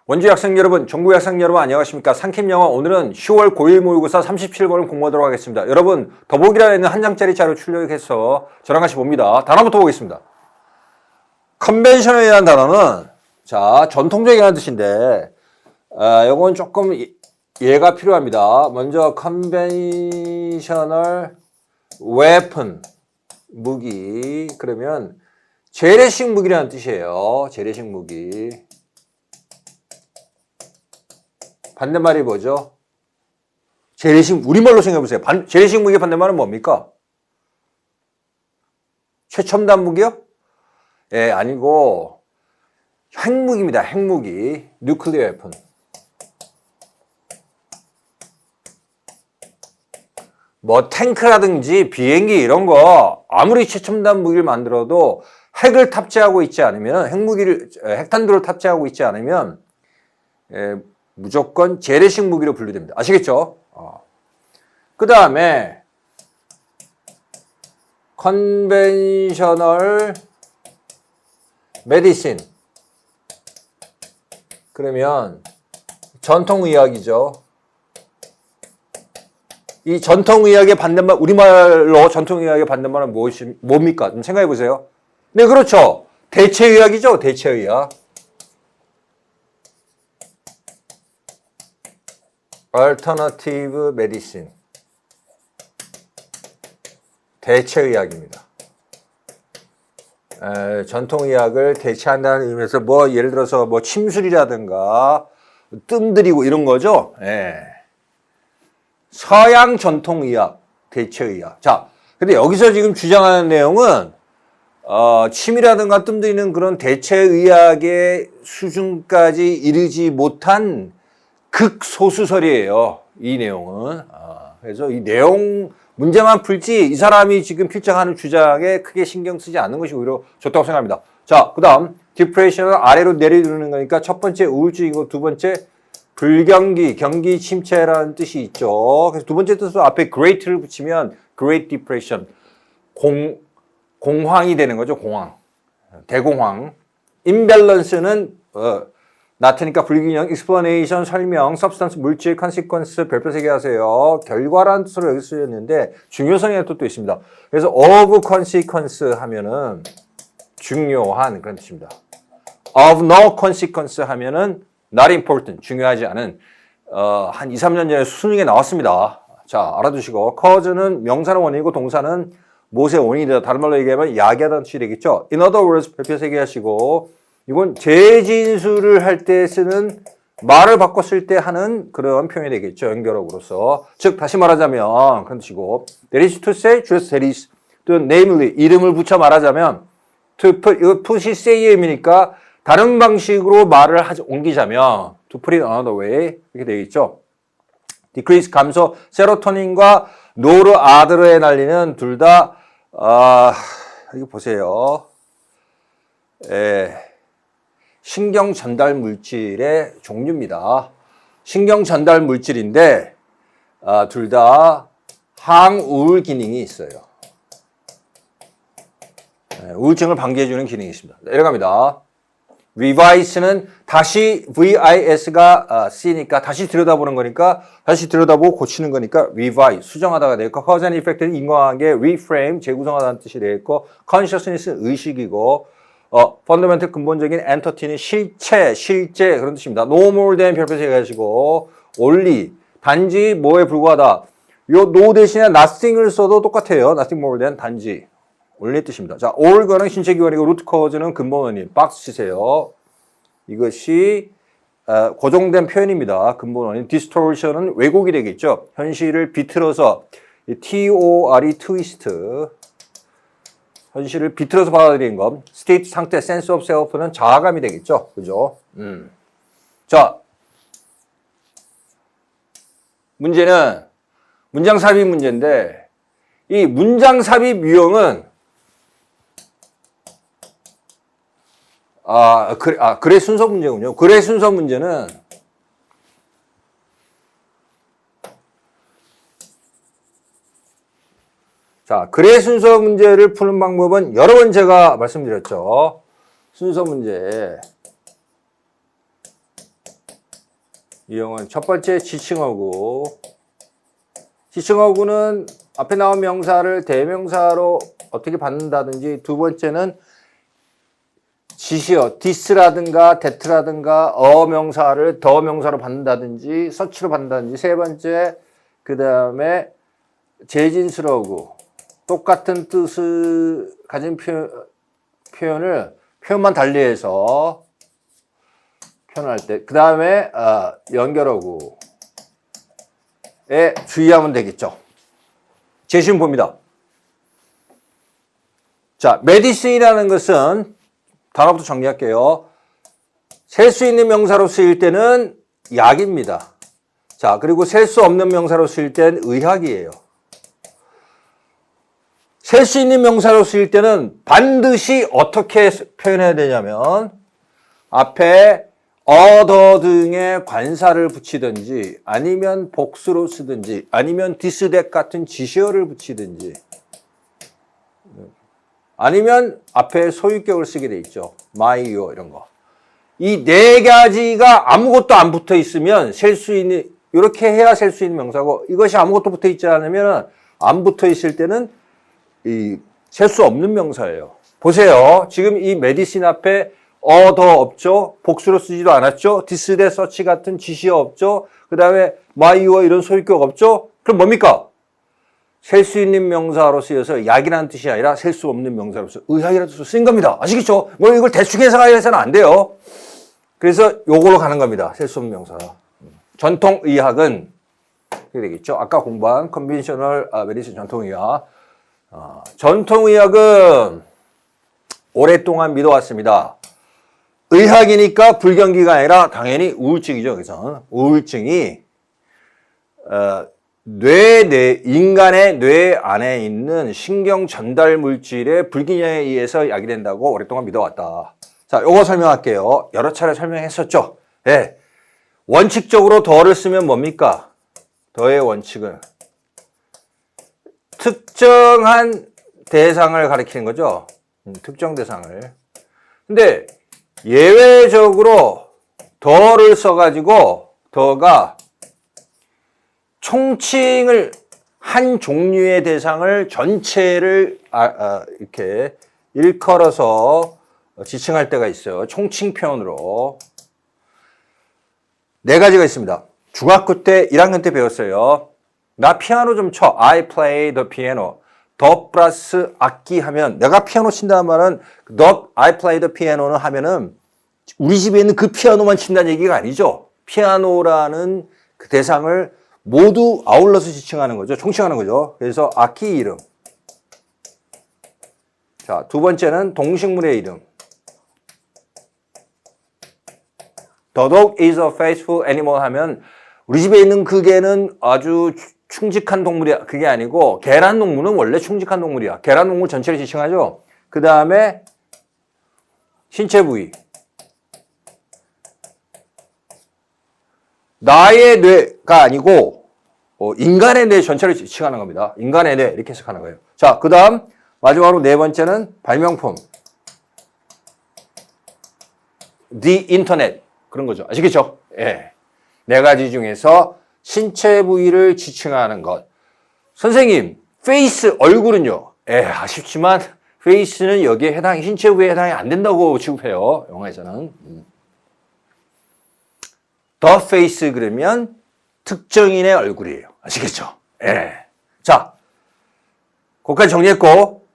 원주 학생 여러분, 전국 학생 여러분 안녕하십니까? 상캠영어 오늘은 10월 고1 모의고사 37번을 공부하도록 하겠습니다. 여러분 더보기란에 있는 한 장짜리 자료 출력해서 저랑 같이 봅니다. 단어부터 보겠습니다. 컨벤셔널이라는 단어는 자 전통적이라는 뜻인데 요건 조금 이해가 필요합니다. 먼저 컨벤셔널 웨폰 무기 그러면 재래식 무기라는 뜻이에요. 재래식 무기. 반대말이 뭐죠? 재래식, 우리말로 생각해보세요. 재래식 무기의 반대말은 뭡니까? 최첨단 무기요? 예, 아니고, 핵무기입니다. 핵무기. 뉴클리어 웨폰. 뭐, 탱크라든지 비행기 이런 거, 아무리 최첨단 무기를 만들어도 핵을 탑재하고 있지 않으면, 핵탄두를 탑재하고 있지 않으면, 무조건 재래식 무기로 분류됩니다. 아시겠죠? 그 다음에 컨벤셔널 메디신 그러면 전통의학이죠. 이 전통의학의 반대말 우리말로 전통의학의 반대말은 뭡니까? 좀 생각해 보세요. 네, 그렇죠. 대체의학이죠. 대체의학. Alternative Medicine 대체의학입니다. 전통의학을 대체한다는 의미에서 뭐 예를 들어서 뭐 침술이라든가 뜸들이고 이런 거죠. 서양 전통의학 대체의학. 자, 근데 여기서 지금 주장하는 내용은 침이라든가 뜸들이는 그런 대체의학의 수준까지 이르지 못한 극소수설이에요. 이 내용은. 그래서 이 내용 문제만 풀지 이 사람이 지금 필적하는 주장에 크게 신경 쓰지 않는 것이 오히려 좋다고 생각합니다. 자, 그 다음 디프레션을 아래로 내리두는 거니까 첫 번째 우울증이고 두 번째 불경기, 경기 침체라는 뜻이 있죠. 그래서 두 번째 뜻으로 앞에 great를 붙이면 great depression, 공황이 되는 거죠. 공황, 대공황. imbalance는 나타니까 불균형, explanation, 설명, substance, 물질, consequence, 별표 3개 하세요. 결과라는 뜻으로 여기 쓰였는데 중요성의 뜻도 있습니다. 그래서 of consequence 하면은 중요한 그런 뜻입니다. of no consequence 하면은 not important, 중요하지 않은 한 2, 3년 전에 수능에 나왔습니다. 자, 알아두시고 cause는 명사는 원인이고 동사는 무엇의 원인이다. 다른 말로 얘기하면 야기하다는 뜻이 되겠죠. in other words, 별표 3개 하시고 이건 재진술을 할 때 쓰는 말을 바꿨을 때 하는 그런 표현이 되겠죠. 연결어구로서. 즉 다시 말하자면 그런 뜻이고 that is to say, just that is 또는 namely 이름을 붙여 말하자면 to put이 say의 의미니까 다른 방식으로 말을 옮기자면 to put it another way 이렇게 되겠죠. decrease 감소 세로토닌과 노르아드레날린은 둘 다 이거 보세요. 신경 전달 물질의 종류입니다. 신경 전달 물질인데 둘 다 항우울 기능이 있어요. 우울증을 방지해주는 기능이 있습니다. 내려갑니다. revise는 다시 vis가 C니까 다시 들여다보는 거니까 다시 들여다보고 고치는 거니까 revise 수정하다가 되겠고 cause and effect는 인과관계 reframe 재구성하다는 뜻이 되겠고 consciousness는 의식이고 fundamental 근본적인 entity는 실제 그런 뜻입니다. no more than 별표 해가지고 only 단지 뭐에 불과하다. 요 no 대신에 nothing을 써도 똑같아요. nothing more than 단지 only 뜻입니다. 자, organ은 신체 기관이고 root cause는 근본 원인. 박스 치세요. 이것이 고정된 표현입니다. 근본 원인. distortion은 왜곡이 되겠죠. 현실을 비틀어서 TOR이 twist 현실을 비틀어서 받아들이는 것. state 상태, sense of self는 자아감이 되겠죠. 그죠? 자, 문제는 문장 삽입 문제인데 이 문장 삽입 유형은 글의 순서 문제군요. 글의 순서 문제는 자, 글의 순서 문제를 푸는 방법은 여러 번 제가 말씀드렸죠. 순서 문제. 이용은 첫 번째 지칭어구. 지칭어구는 앞에 나온 명사를 대명사로 어떻게 받는다든지, 두 번째는 지시어, this라든가 that라든가 어명사를 더명사로 받는다든지 such로 받는다든지, 세 번째 그 다음에 재진수어구, 똑같은 뜻을 가진 표현만 달리해서 표현할 때, 그 다음에 연결어구에 주의하면 되겠죠. 제시문 봅니다. 자, 메디슨이라는 것은 단어부터 정리할게요. 셀 수 있는 명사로 쓰일 때는 약입니다. 자, 그리고 셀 수 없는 명사로 쓰일 때는 의학이에요. 셀 수 있는 명사로 쓰일 때는 반드시 어떻게 표현해야 되냐면 앞에 other 등의 관사를 붙이든지 아니면 복수로 쓰든지 아니면 this, that 같은 지시어를 붙이든지 아니면 앞에 소유격을 쓰게 돼 있죠. my, your 이런 거. 이 네 가지가 아무것도 안 붙어 있으면 셀 수 있는, 이렇게 해야 셀 수 있는 명사고, 이것이 아무것도 붙어 있지 않으면 안 붙어 있을 때는 셀 수 없는 명사예요. 보세요. 지금 이 메디신 앞에 other 없죠. 복수로 쓰지도 않았죠. this, that, such 같은 지시어 없죠. 그 다음에 my, your 이런 소유격 없죠. 그럼 뭡니까? 셀 수 있는 명사로 쓰여서 약이라는 뜻이 아니라 셀 수 없는 명사로서 의학이라는 뜻으로 쓰인 겁니다. 아시겠죠? 뭐 이걸 대충 해석해서는 안 돼요. 그래서 요걸로 가는 겁니다. 셀 수 없는 명사. 전통의학은 그게 되겠죠. 아까 공부한 컨벤셔널 메디슨 전통의학. 전통의학은 오랫동안 믿어왔습니다. 의학이니까 불경기가 아니라 당연히 우울증이죠. 그래서 우울증이 인간의 뇌 안에 있는 신경 전달 물질의 불균형에 의해서 약이 된다고 오랫동안 믿어왔다. 자, 요거 설명할게요. 여러 차례 설명했었죠. 네. 원칙적으로 더를 쓰면 뭡니까? 더의 원칙은 특정한 대상을 가리키는 거죠. 특정 대상을. 근데 예외적으로 더를 써가지고 더가 총칭을 한 종류의 대상을 전체를 이렇게 일컬어서 지칭할 때가 있어요. 총칭 표현으로. 네 가지가 있습니다. 중학교 때 1학년 때 배웠어요. 나 피아노 좀 쳐. I play the piano. 더 플러스 악기 하면 내가 피아노 친다는 말은 I play the piano는 하면은 우리 집에 있는 그 피아노만 친다는 얘기가 아니죠. 피아노라는 그 대상을 모두 아울러서 지칭하는 거죠. 총칭하는 거죠. 그래서 악기 이름. 자, 두 번째는 동식물의 이름. The dog is a faithful animal 하면 우리 집에 있는 그 개는 아주 충직한 동물이야. 그게 아니고 계란 동물은 원래 충직한 동물이야. 계란 동물 전체를 지칭하죠. 그 다음에 신체 부위. 나의 뇌가 아니고 인간의 뇌 전체를 지칭하는 겁니다. 인간의 뇌 이렇게 해석하는 거예요. 자, 그 다음 마지막으로 네 번째는 발명품. The Internet 그런 거죠. 아시겠죠? 예. 네 가지 중에서 신체 부위를 지칭하는 것. 선생님, 페이스 얼굴은요? 예, 아쉽지만 페이스는 여기에 신체 부위에 해당이 안 된다고 취급해요. 영어에서는. The face 그러면 특정인의 얼굴이에요. 아시겠죠? 예. 자, 거기까지 정리했고,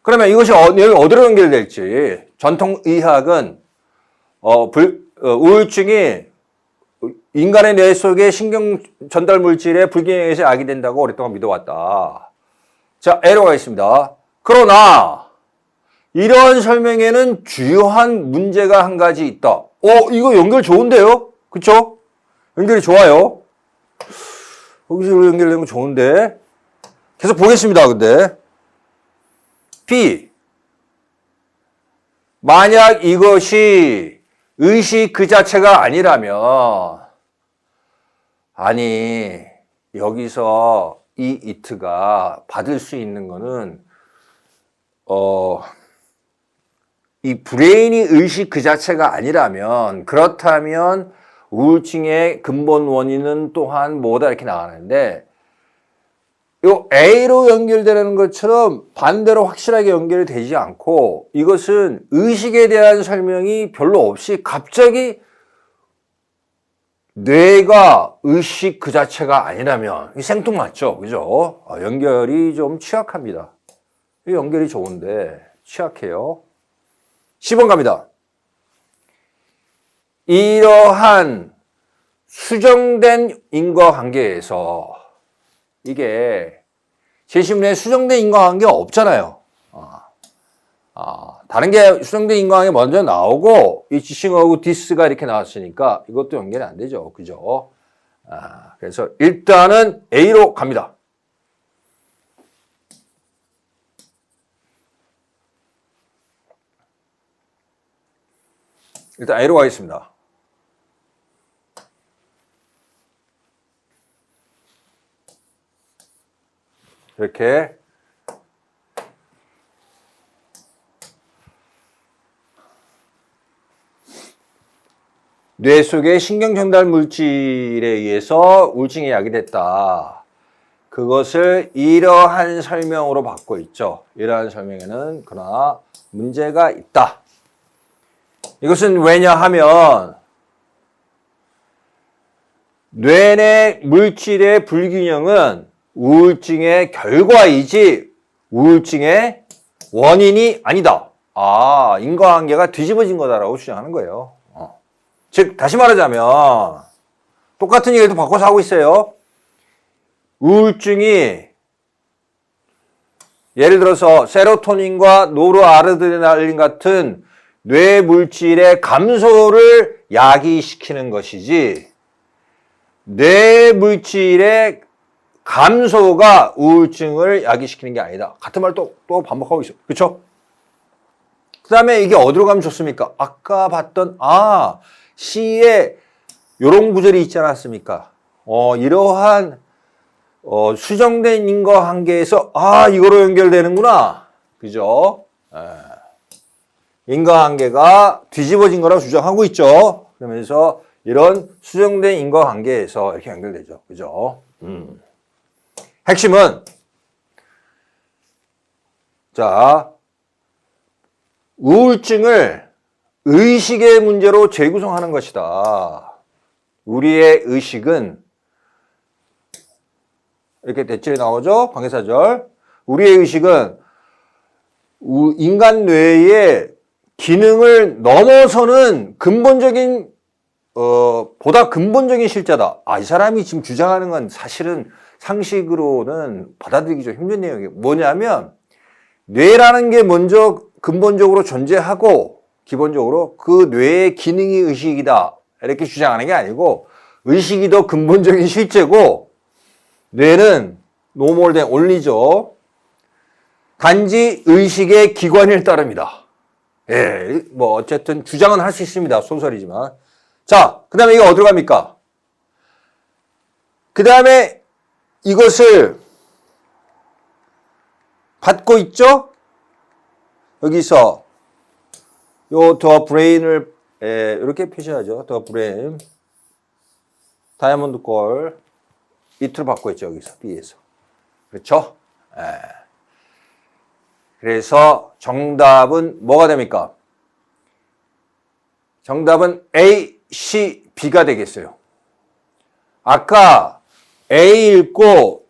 그러면 이것이 어디로 연결될지. 전통의학은 우울증이 인간의 뇌 속의 신경 전달 물질의 불균형에서 약이 된다고 오랫동안 믿어왔다. 자, 에러가 있습니다. 그러나 이러한 설명에는 주요한 문제가 한 가지 있다. 이거 연결 좋은데요? 그쵸? 연결이 좋아요. 여기서 연결되는 거 좋은데. 계속 보겠습니다, 근데. B. 만약 이것이 의식 그 자체가 아니라면, 아니, 여기서 이 it가 받을 수 있는 거는, 이 브레인이 의식 그 자체가 아니라면, 그렇다면 우울증의 근본 원인은 또한 뭐다 이렇게 나가는데 요 A로 연결되는 것처럼 반대로 확실하게 연결이 되지 않고 이것은 의식에 대한 설명이 별로 없이 갑자기 뇌가 의식 그 자체가 아니라면 생뚱맞죠. 그죠? 연결이 좀 취약합니다. 이 연결이 좋은데 취약해요. 10번 갑니다. 이러한 수정된 인과관계에서 이게 제시문에 수정된 인과관계 없잖아요. 다른 게 수정된 인과관계 먼저 나오고 이 지싱하고 디스가 이렇게 나왔으니까 이것도 연결이 안 되죠. 그죠? 그래서 일단은 A로 갑니다. 일단 A로 가겠습니다. 이렇게 뇌 속의 신경전달 물질에 의해서 우울증이 야기됐다. 그것을 이러한 설명으로 받고 있죠. 이러한 설명에는 그러나 문제가 있다. 이것은 왜냐하면 뇌내 물질의 불균형은 우울증의 결과이지 우울증의 원인이 아니다. 인과관계가 뒤집어진 거다라고 주장하는 거예요. 즉 다시 말하자면 똑같은 얘기를 바꿔서 하고 있어요. 우울증이 예를 들어서 세로토닌과 노르아드레날린 같은 뇌 물질의 감소를 야기시키는 것이지 뇌 물질의 감소가 우울증을 야기시키는 게 아니다. 같은 말 또 반복하고 있어요. 그렇죠? 그 다음에 이게 어디로 가면 좋습니까? 아까 봤던 C에 요런 구절이 있지 않았습니까? 이러한 수정된 인과관계에서 이거로 연결되는구나. 그죠? 인과관계가 뒤집어진 거라고 주장하고 있죠. 그러면서 이런 수정된 인과관계에서 이렇게 연결되죠. 그죠? 핵심은 자, 우울증을 의식의 문제로 재구성하는 것이다. 우리의 의식은 이렇게 대절이 나오죠. 관계사절. 우리의 의식은 인간 뇌의 기능을 넘어서는 근본적인 보다 근본적인 실제다. 이 사람이 지금 주장하는 건 사실은 상식으로는 받아들이기 좀 힘든 내용이에요. 뭐냐면 뇌라는 게 먼저 근본적으로 존재하고 기본적으로 그 뇌의 기능이 의식이다. 이렇게 주장하는 게 아니고 의식이 더 근본적인 실제고 뇌는 노멀된 원리죠. 단지 의식의 기관일 따름이다. 뭐 어쨌든 주장은 할 수 있습니다. 소설이지만. 자, 그 다음에 이거 어디로 갑니까? 그 다음에 이것을 받고 있죠? 여기서 요 더 브레인을 이렇게 표시하죠. 더 브레인 다이아몬드 꼴 이트로 받고 있죠. 여기서 B에서. 그렇죠? 그래서 정답은 뭐가 됩니까? 정답은 A, C, B가 되겠어요. 아까 A 읽고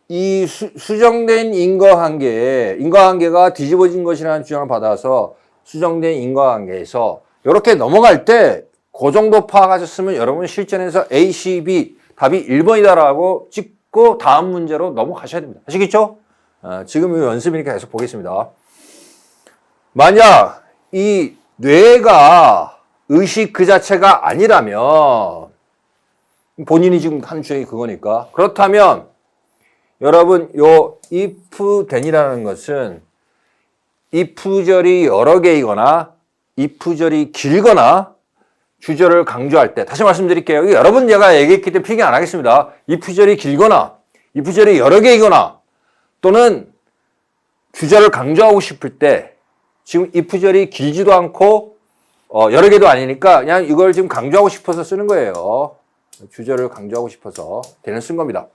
이 수정된 인과관계가 뒤집어진 것이라는 주장을 받아서 수정된 인과관계에서 이렇게 넘어갈 때 그 정도 파악하셨으면 여러분 실전에서 A, C, B 답이 1번이다라고 찍고 다음 문제로 넘어가셔야 됩니다. 아시겠죠? 지금 이 연습이니까 계속 보겠습니다. 만약 이 뇌가 의식 그 자체가 아니라면 본인이 지금 한 주장이 그거니까 그렇다면 여러분 요 if then이라는 것은 if절이 여러 개이거나 if절이 길거나 주절을 강조할 때 다시 말씀드릴게요. 여러분 제가 얘기했기 때문에 필기 안 하겠습니다. if절이 길거나 if절이 여러 개이거나 또는 주절을 강조하고 싶을 때 지금 if절이 길지도 않고 여러 개도 아니니까 그냥 이걸 지금 강조하고 싶어서 쓰는 거예요. 주제를 강조하고 싶어서 대는 쓴 겁니다.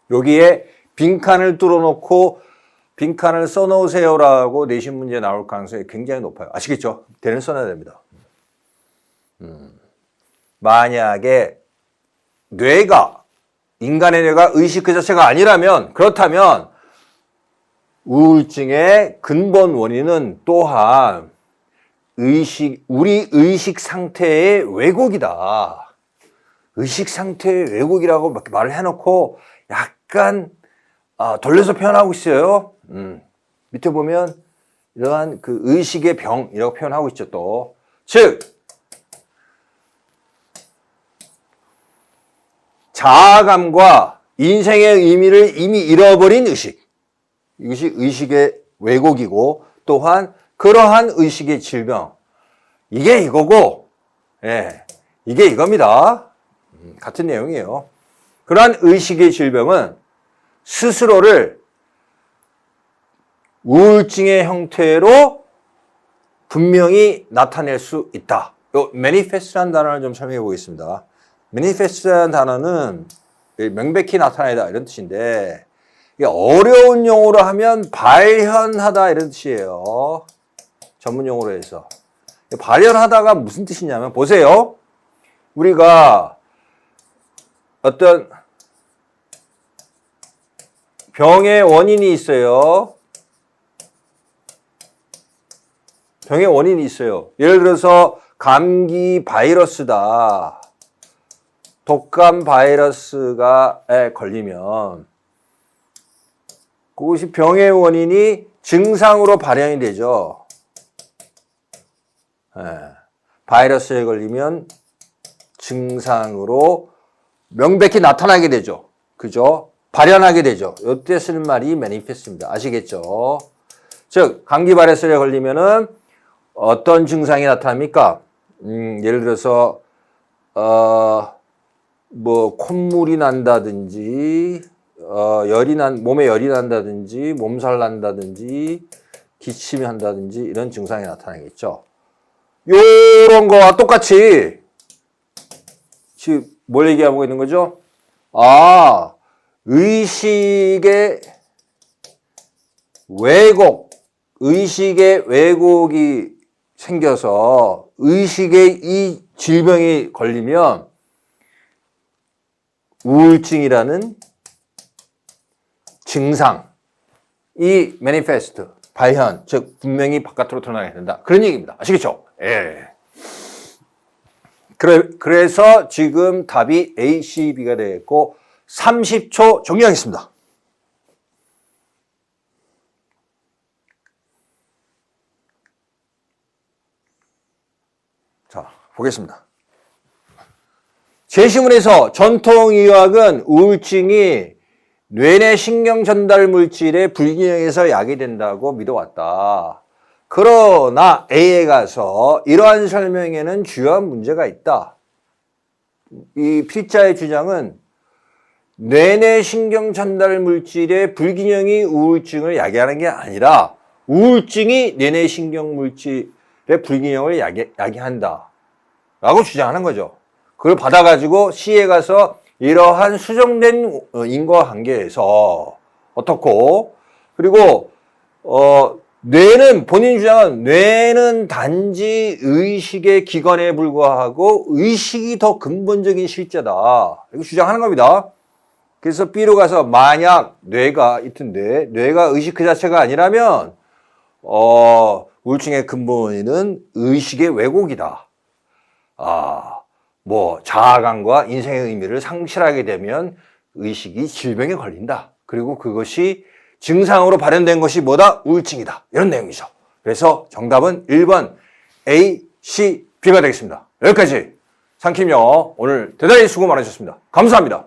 여기에 빈칸을 뚫어놓고 빈칸을 써놓으세요라고 내신 문제 나올 가능성이 굉장히 높아요. 아시겠죠? 대는 써놔야 됩니다. 만약에 인간의 뇌가 의식 그 자체가 아니라면, 그렇다면 우울증의 근본 원인은 또한 우리 의식 상태의 왜곡이다. 의식 상태의 왜곡이라고 말을 해놓고 약간 돌려서 표현하고 있어요. 밑에 보면 이러한 그 의식의 병이라고 표현하고 있죠. 또 즉 자아감과 인생의 의미를 이미 잃어버린 의식, 이것이 의식의 왜곡이고 또한 그러한 의식의 질병, 이게 이거고, 예, 이게 이겁니다. 같은 내용이에요. 그러한 의식의 질병은 스스로를 우울증의 형태로 분명히 나타낼 수 있다. 요 manifest라는 단어를 좀 설명해 보겠습니다. manifest라는 단어는 명백히 나타내다 이런 뜻인데, 이게 어려운 용어로 하면 발현하다 이런 뜻이에요. 전문 용어로 해서. 발현하다가 무슨 뜻이냐면, 보세요. 우리가 어떤 병의 원인이 있어요. 병의 원인이 있어요. 예를 들어서 감기 바이러스다. 독감 바이러스에 걸리면 그것이 병의 원인이 증상으로 발현이 되죠. 바이러스에 걸리면 증상으로 명백히 나타나게 되죠. 그죠? 발현하게 되죠. 이때 쓰는 말이 manifest입니다. 아시겠죠? 즉, 감기 바이러스에 걸리면은 어떤 증상이 나타납니까? 예를 들어서, 콧물이 난다든지, 몸에 열이 난다든지, 몸살 난다든지, 기침이 한다든지, 이런 증상이 나타나겠죠. 요런 거와 똑같이, 지금 뭘 얘기하고 있는 거죠? 의식의 왜곡이 생겨서 의식의 이 질병이 걸리면 우울증이라는 증상, 이 manifest, 발현, 즉 분명히 바깥으로 드러나게 된다. 그런 얘기입니다. 아시겠죠? 예. 그래서 지금 답이 A, C, B가 되겠고 30초 정리하겠습니다. 자, 보겠습니다. 제시문에서 전통의학은 우울증이 뇌내 신경 전달 물질의 불균형에서 야기된다고 믿어왔다. 그러나 A에 가서 이러한 설명에는 주요한 문제가 있다. 이 필자의 주장은 뇌내 신경 전달 물질의 불균형이 우울증을 야기하는 게 아니라 우울증이 뇌내 신경 물질의 불균형을 야기한다 라고 주장하는 거죠. 그걸 받아가지고 C에 가서 이러한 수정된 인과관계에서 어떻고, 그리고 뇌는, 본인 주장은 뇌는 단지 의식의 기관에 불과하고 의식이 더 근본적인 실제다 이렇게 주장하는 겁니다. 그래서 B로 가서 만약 뇌가 의식 그 자체가 아니라면 우울증의 근본은 의식의 왜곡이다. 자아감과 인생의 의미를 상실하게 되면 의식이 질병에 걸린다. 그리고 그것이 증상으로 발현된 것이 뭐다? 우울증이다. 이런 내용이죠. 그래서 정답은 1번 A, C, B가 되겠습니다. 여기까지 상킴 영어 오늘 대단히 수고 많으셨습니다. 감사합니다.